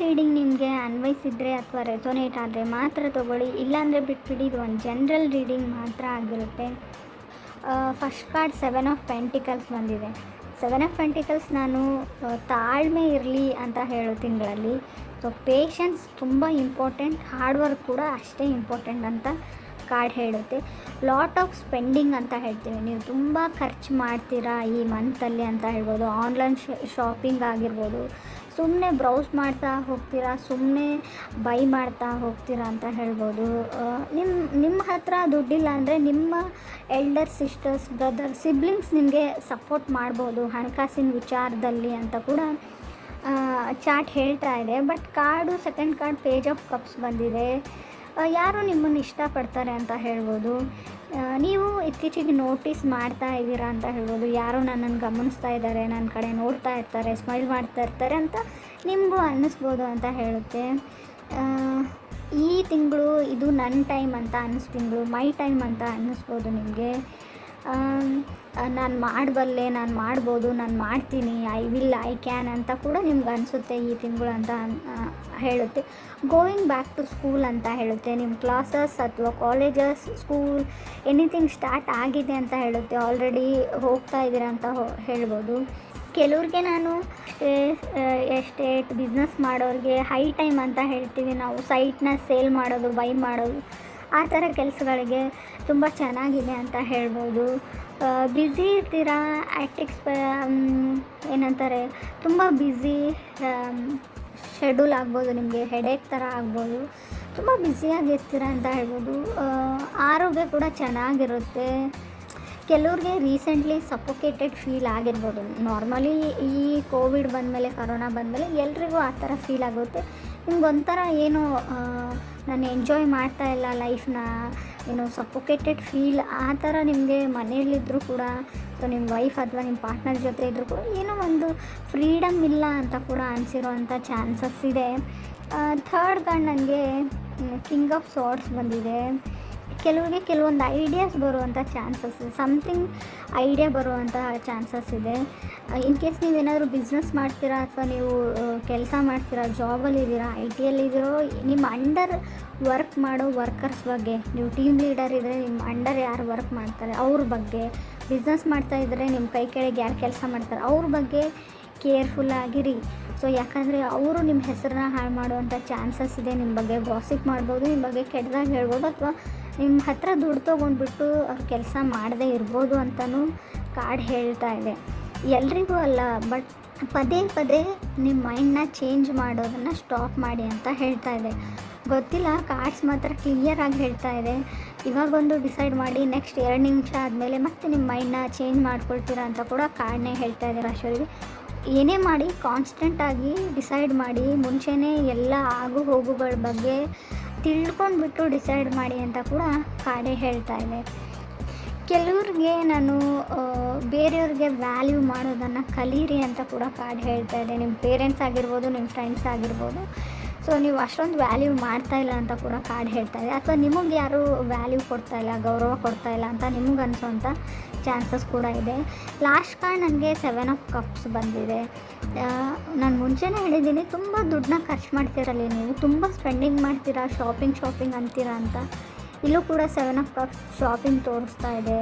Reading ನಿಮಗೆ ಅನ್ವಯಿಸಿದರೆ ಅಥವಾ ರೆಸೊನೇಟ್ ಆದರೆ ಮಾತ್ರ ತೊಗೊಳ್ಳಿ, ಇಲ್ಲಾಂದರೆ ಬಿಟ್ಬಿಡಿ. ಇದು ಒಂದು ಜನರಲ್ ರೀಡಿಂಗ್ ಮಾತ್ರ ಆಗಿರುತ್ತೆ. ಫಸ್ಟ್ ಕಾರ್ಡ್ 7 ಆಫ್ ಪೆಂಟಿಕಲ್ಸ್ ಬಂದಿದೆ. 7 ಆಫ್ ಪೆಂಟಿಕಲ್ಸ್ ನಾನು ತಾಳ್ಮೆ ಇರಲಿ ಅಂತ ಹೇಳೋ ತಿಂಗಳಲ್ಲಿ. ಸೊ ಪೇಷನ್ಸ್ ತುಂಬ ಇಂಪಾರ್ಟೆಂಟ್, ಹಾರ್ಡ್ ವರ್ಕ್ ಕೂಡ ಅಷ್ಟೇ ಇಂಪಾರ್ಟೆಂಟ್ ಅಂತ ಕಾರ್ಡ್ ಹೇಳುತ್ತೆ. ಲಾಟ್ ಆಫ್ ಸ್ಪೆಂಡಿಂಗ್ ಅಂತ ಹೇಳ್ತೀವಿ, ನೀವು ತುಂಬ ಖರ್ಚು ಮಾಡ್ತೀರಾ ಈ ಮಂತಲ್ಲಿ ಅಂತ ಹೇಳ್ಬೋದು. ಆನ್ಲೈನ್ ಶಾಪಿಂಗ್ ಆಗಿರ್ಬೋದು, ಸುಮ್ಮನೆ ಬ್ರೌಸ್ ಮಾಡ್ತಾ ಹೋಗ್ತೀರಾ, ಸುಮ್ಮನೆ ಬೈ ಮಾಡ್ತಾ ಹೋಗ್ತೀರಾ ಅಂತ ಹೇಳ್ಬೋದು. ನಿಮ್ಮ ಹತ್ರ ದುಡ್ಡಿಲ್ಲ ಅಂದರೆ ನಿಮ್ಮ ಎಲ್ಡರ್ ಸಿಸ್ಟರ್ಸ್, ಬ್ರದರ್, ಸಿಬ್ಲಿಂಗ್ಸ್ ನಿಮಗೆ ಸಪೋರ್ಟ್ ಮಾಡ್ಬೋದು ಹಣಕಾಸಿನ ವಿಚಾರದಲ್ಲಿ ಅಂತ ಕೂಡ ಚಾರ್ಟ್ ಹೇಳ್ತಾ ಇದೆ. But card second card page of cups ಬಂದಿದೆ. ಯಾರು ನಿಮ್ಮನ್ನು ಇಷ್ಟಪಡ್ತಾರೆ ಅಂತ ಹೇಳ್ಬೋದು. ನೀವು ಇತ್ತೀಚೆಗೆ ನೋಟಿಸ್ ಮಾಡ್ತಾ ಇದ್ದೀರಾ ಅಂತ ಹೇಳ್ಬೋದು. ಯಾರೋ ನನ್ನನ್ನು ಗಮನಿಸ್ತಾ ಇದ್ದಾರೆ, ನನ್ನ ಕಡೆ ನೋಡ್ತಾ ಇರ್ತಾರೆ, ಸ್ಮೈಲ್ ಮಾಡ್ತಾ ಇರ್ತಾರೆ ಅಂತ ನಿಮಗೂ ಅನ್ನಿಸ್ಬೋದು ಅಂತ ಹೇಳುತ್ತೆ. ಈ ತಿಂಗಳು ಇದು ನನ್ನ ಟೈಮ್ ಅಂತ ತಿಂಗಳು ಮೈ ಟೈಮ್ ಅಂತ ಅನ್ನಿಸ್ಬೋದು ನಿಮಗೆ. ನಾನು ಮಾಡಬಲ್ಲೆ, ನಾನು ಮಾಡ್ಬೋದು, ನಾನು ಮಾಡ್ತೀನಿ, ಐ ವಿಲ್, ಐ ಕ್ಯಾನ್ ಅಂತ ಕೂಡ ನಿಮ್ಗೆ ಅನಿಸುತ್ತೆ ಈ ತಿಂಗಳು ಅಂತ ಹೇಳುತ್ತೆ. ಗೋಯಿಂಗ್ ಬ್ಯಾಕ್ ಟು ಸ್ಕೂಲ್ ಅಂತ ಹೇಳುತ್ತೆ. ನಿಮ್ಮ ಕ್ಲಾಸಸ್ ಅಥವಾ ಕಾಲೇಜಸ್, ಸ್ಕೂಲ್, ಎನಿಥಿಂಗ್ ಸ್ಟಾರ್ಟ್ ಆಗಿದೆ ಅಂತ ಹೇಳುತ್ತೆ. ಆಲ್ರೆಡಿ ಹೋಗ್ತಾ ಇದ್ದೀರಾ ಅಂತ ಹೇಳ್ಬೋದು. ಕೆಲವ್ರಿಗೆ ನಾನು ಎಸ್ಟೇಟ್ ಬಿಸ್ನೆಸ್ ಮಾಡೋರಿಗೆ ಹೈ ಟೈಮ್ ಅಂತ ಹೇಳ್ತೀವಿ ನಾವು. ಸೈಟ್ನ ಸೇಲ್ ಮಾಡೋದು, ಬೈ ಮಾಡೋದು, ಆ ಥರ ಕೆಲಸಗಳಿಗೆ ತುಂಬ ಚೆನ್ನಾಗಿದೆ ಅಂತ ಹೇಳ್ಬೋದು. ಬ್ಯುಸಿ ಇರ್ತೀರಾ, ಏನಂತಾರೆ, ತುಂಬ ಬ್ಯುಸಿ ಶೆಡ್ಯೂಲ್ ಆಗ್ಬೋದು, ನಿಮಗೆ ಹೆಡೇಕ್ ಥರ ಆಗ್ಬೋದು, ತುಂಬ ಬ್ಯುಸಿಯಾಗಿರ್ತೀರ ಅಂತ ಹೇಳ್ಬೋದು. ಆರೋಗ್ಯ ಕೂಡ ಚೆನ್ನಾಗಿರುತ್ತೆ. ಕೆಲವ್ರಿಗೆ ರೀಸೆಂಟ್ಲಿ ಸಫೋಕೇಟೆಡ್ ಫೀಲ್ ಆಗಿರ್ಬೋದು. ನಾರ್ಮಲಿ ಈ ಕೋವಿಡ್ ಬಂದಮೇಲೆ, ಕರೋನಾ ಬಂದಮೇಲೆ ಎಲ್ರಿಗೂ ಆ ಥರ ಫೀಲ್ ಆಗುತ್ತೆ. ನಿಮ್ಗೊಂಥರ ಏನೋ ನಾನು ಎಂಜಾಯ್ ಮಾಡ್ತಾ ಇಲ್ಲ ಲೈಫ್ನ, ಏನೋ ಸಫೋಕೇಟೆಡ್ ಫೀಲ್ ಆ ಥರ ನಿಮಗೆ ಮನೆಯಲ್ಲಿದ್ದರೂ ಕೂಡ, ಸೊ ನಿಮ್ಮ ವೈಫ್ ಅಥವಾ ನಿಮ್ಮ ಪಾರ್ಟ್ನರ್ ಜೊತೆ ಇದ್ದರೂ ಕೂಡ ಏನೋ ಒಂದು ಫ್ರೀಡಮ್ ಇಲ್ಲ ಅಂತ ಕೂಡ ಅನಿಸಿರೋವಂಥ ಚಾನ್ಸಸ್ ಇದೆ. ಥರ್ಡ್ ಕಾರ್ಡ್ ನನಗೆ ಕಿಂಗ್ ಆಫ್ ಸಾರ್ಡ್ಸ್ ಬಂದಿದೆ. ಕೆಲವರಿಗೆ ಕೆಲವೊಂದು ಐಡಿಯಾಸ್ ಬರುವಂಥ ಚಾನ್ಸಸ್ ಇದೆ, ಸಮಥಿಂಗ್ ಐಡಿಯಾ ಬರುವಂಥ ಚಾನ್ಸಸ್ ಇದೆ. ಇನ್ ಕೇಸ್ ನೀವೇನಾದರೂ ಬಿಸ್ನೆಸ್ ಮಾಡ್ತೀರಾ ಅಥವಾ ನೀವು ಕೆಲಸ ಮಾಡ್ತೀರಾ, ಜಾಬಲ್ಲಿದ್ದೀರಾ, ಐ ಟಿಯಲ್ಲಿದ್ದೀರೋ, ನಿಮ್ಮ ಅಂಡರ್ ವರ್ಕ್ ಮಾಡೋ ವರ್ಕರ್ಸ್ ಬಗ್ಗೆ, ನೀವು ಟೀಮ್ ಲೀಡರ್ ಇದ್ದರೆ ನಿಮ್ಮ ಅಂಡರ್ ಯಾರು ವರ್ಕ್ ಮಾಡ್ತಾರೆ ಅವ್ರ ಬಗ್ಗೆ, ಬಿಸ್ನೆಸ್ ಮಾಡ್ತಾಯಿದ್ರೆ ನಿಮ್ಮ ಕೈ ಕೆಳಗೆ ಯಾರು ಕೆಲಸ ಮಾಡ್ತಾರೆ ಅವ್ರ ಬಗ್ಗೆ ಕೇರ್ಫುಲ್ಲಾಗಿರಿ. ಸೊ ಯಾಕಂದರೆ ಅವರು ನಿಮ್ಮ ಹೆಸರನ್ನ ಹಾಳು ಮಾಡುವಂಥ ಚಾನ್ಸಸ್ ಇದೆ. ನಿಮ್ಮ ಬಗ್ಗೆ ಗಾಸಿಪ್ ಮಾಡ್ಬೋದು, ನಿಮ್ಮ ಬಗ್ಗೆ ಕೆಟ್ಟದಾಗಿ ಹೇಳ್ಬೋದು, ಅಥವಾ ನಿಮ್ಮ ಹತ್ರ ದುಡ್ಡು ತೊಗೊಂಡ್ಬಿಟ್ಟು ಅವ್ರು ಕೆಲಸ ಮಾಡದೇ ಇರ್ಬೋದು ಅಂತಲೂ ಕಾರ್ಡ್ ಹೇಳ್ತಾ ಇದೆ. ಎಲ್ರಿಗೂ ಅಲ್ಲ, ಬಟ್ ಪದೇ ಪದೇ ನಿಮ್ಮ ಮೈಂಡನ್ನ ಚೇಂಜ್ ಮಾಡೋದನ್ನು ಸ್ಟಾಪ್ ಮಾಡಿ ಅಂತ ಹೇಳ್ತಾ ಇದೆ. ಗೊತ್ತಿಲ್ಲ, ಕಾರ್ಡ್ಸ್ ಮಾತ್ರ ಕ್ಲಿಯರಾಗಿ ಹೇಳ್ತಾ ಇದೆ. ಇವಾಗೊಂದು ಡಿಸೈಡ್ ಮಾಡಿ ನೆಕ್ಸ್ಟ್ 2 ನಿಮಿಷ ಆದಮೇಲೆ ಮತ್ತೆ ನಿಮ್ಮ ಮೈಂಡನ್ನ ಚೇಂಜ್ ಮಾಡ್ಕೊಳ್ತೀರಾ ಅಂತ ಕೂಡ ಕಾರ್ಡ್ನೇ ಹೇಳ್ತಾ ಇದೆ ರಾಶಿಯವರಿಗೆ. ಏನೇ ಮಾಡಿ ಕಾನ್ಸ್ಟೆಂಟಾಗಿ ಡಿಸೈಡ್ ಮಾಡಿ, ಮುಂಚೆನೇ ಎಲ್ಲ ಆಗು ಹೋಗುಗಳ ಬಗ್ಗೆ ತಿಳ್ಕೊಂಡ್ಬಿಟ್ಟು ಡಿಸೈಡ್ ಮಾಡಿ ಅಂತ ಕೂಡ ಕಾರ್ಡೇ ಹೇಳ್ತಾ ಇದೆ. ಕೆಲವ್ರಿಗೆ ನಾನು ಬೇರೆಯವ್ರಿಗೆ ವ್ಯಾಲ್ಯೂ ಮಾಡೋದನ್ನು ಕಲೀರಿ ಅಂತ ಕೂಡ ಕಾರ್ಡ್ ಹೇಳ್ತಾ ಇದೆ. ನಿಮ್ಮ ಪೇರೆಂಟ್ಸ್ ಆಗಿರ್ಬೋದು, ನಿಮ್ಮ ಫ್ರೆಂಡ್ಸ್ ಆಗಿರ್ಬೋದು, ಸೊ ನೀವು ಅಷ್ಟೊಂದು ವ್ಯಾಲ್ಯೂ ಮಾಡ್ತಾಯಿಲ್ಲ ಅಂತ ಕೂಡ ಕಾರ್ಡ್ ಹೇಳ್ತಾ ಇದೆ. ಅಥವಾ ನಿಮಗೆ ಯಾರೂ ವ್ಯಾಲ್ಯೂ ಕೊಡ್ತಾಯಿಲ್ಲ, ಗೌರವ ಕೊಡ್ತಾಯಿಲ್ಲ ಅಂತ ನಿಮಗೆ ಅನಿಸೋಂಥ ಚಾನ್ಸಸ್ ಕೂಡ ಇದೆ. ಲಾಸ್ಟ್ ಕಾರ್ಡ್ ನನಗೆ 7 ಆಫ್ ಕಪ್ಸ್ ಬಂದಿದೆ. ನಾನು ಮುಂಚೆನೇ ಹೇಳಿದ್ದೀನಿ, ತುಂಬ ದುಡ್ಡನ್ನ ಖರ್ಚು ಮಾಡ್ತೀರಲ್ಲಿ ನೀವು, ತುಂಬ ಸ್ಪೆಂಡಿಂಗ್ ಮಾಡ್ತೀರಾ, ಶಾಪಿಂಗ್ ಅಂತೀರಾ ಅಂತ. ಇಲ್ಲೂ ಕೂಡ 7 ಆಫ್ ಕಪ್ಸ್ ಶಾಪಿಂಗ್ ತೋರಿಸ್ತಾ ಇದೆ,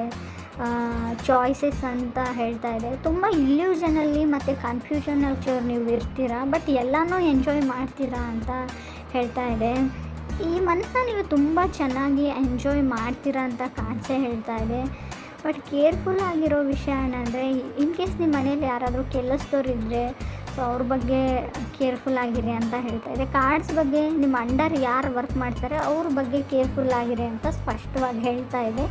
ಚಾಯ್ಸಸ್ ಅಂತ ಹೇಳ್ತಾ ಇದೆ. ತುಂಬ ಇಲ್ಯೂಷನಲ್ಲಿ ಮತ್ತು ಕನ್ಫ್ಯೂಷನಲ್ಲಿ ನೀವು ಇರ್ತೀರಾ, ಬಟ್ ಎಲ್ಲನೂ ಎಂಜಾಯ್ ಮಾಡ್ತೀರಾ ಅಂತ ಹೇಳ್ತಾ ಇದೆ. ಈ ಮಂತ್ನ ನೀವು ತುಂಬ ಚೆನ್ನಾಗಿ ಎಂಜಾಯ್ ಮಾಡ್ತೀರಾ ಅಂತ ಕಾಣಿಸೇ ಹೇಳ್ತಾ ಇದೆ. ಬಟ್ ಕೇರ್ಫುಲ್ ಆಗಿರೋ ವಿಷಯ ಏನಂದರೆ, ಇನ್ ಕೇಸ್ ನಿಮ್ಮ ಮನೇಲಿ ಯಾರಾದರೂ ಕೆಲಸದವ್ರು ಇದ್ದರೆ ಸೊ ಅವ್ರ ಬಗ್ಗೆ ಕೇರ್ಫುಲ್ ಆಗಿರಿ ಅಂತ ಹೇಳ್ತಾ ಇದೆ. ಕಾರ್ಡ್ಸ್ ಬಗ್ಗೆ ನಿಮ್ಮ ಅಂಡರ್ ಯಾರು ವರ್ಕ್ ಮಾಡ್ತಾರೆ ಅವ್ರ ಬಗ್ಗೆ ಕೇರ್ಫುಲ್ ಆಗಿರಿ ಅಂತ ಸ್ಪಷ್ಟವಾಗಿ ಹೇಳ್ತಾ ಇದೆ.